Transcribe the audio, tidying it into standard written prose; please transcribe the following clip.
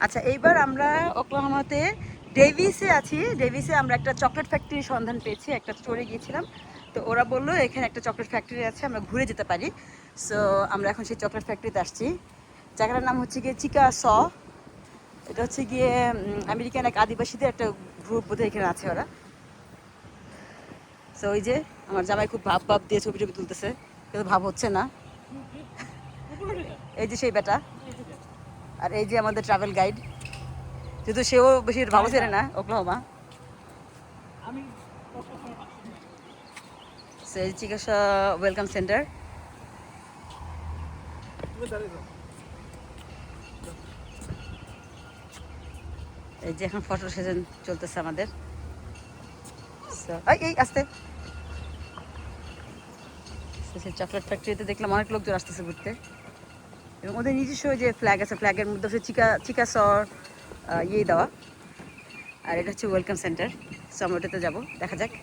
আচ্ছা, এইবার আমরা ওকলাহোমাতে ডেভিসে আছি। ডেভিসে আমরা একটা চকলেট ফ্যাক্টরির সন্ধান পেয়েছি, একটা স্টোরে গিয়েছিলাম। তো ওরা বললো এখানে একটা চকলেট ফ্যাক্টরি আছে, আমরা ঘুরে যেতে পারি। সো আমরা এখন সেই চকলেট ফ্যাক্টরিতে আসছি। জায়গাটার নাম হচ্ছে গিয়ে চিকা স। এটা হচ্ছে গিয়ে আমেরিকান এক আদিবাসীদের একটা গ্রুপ বোধহয় এখানে আছে ওরা। সো ওই যে আমার জামাই খুব ভাব ভাব দিয়ে ছবি টবি তুলতেছে, কিন্তু ভাব হচ্ছে না। এই যে সেই বেটা, আর এই যে আমাদের ট্রাভেল গাইড, যেহেতু সেও বেশি ভালো ছেলে না ওকলাহোমা। সেই চিকিৎসা ওয়েলকাম সেন্টার। এই যে এখন ফটো সেশন চলতেছে আমাদের। এই আসতে সেই চকলেট ফ্যাক্টরিতে দেখলাম অনেক লোকজন আসতেছে ঘুরতে, এবং ওদের নিজস্ব যে ফ্ল্যাগ আছে, ফ্ল্যাগের মধ্যে হচ্ছে চিকা চিকা সর ইয়ে দেওয়া। আর এটা হচ্ছে ওয়েলকাম সেন্টার। সো আমরা ওটাতে যাবো, দেখা যাক।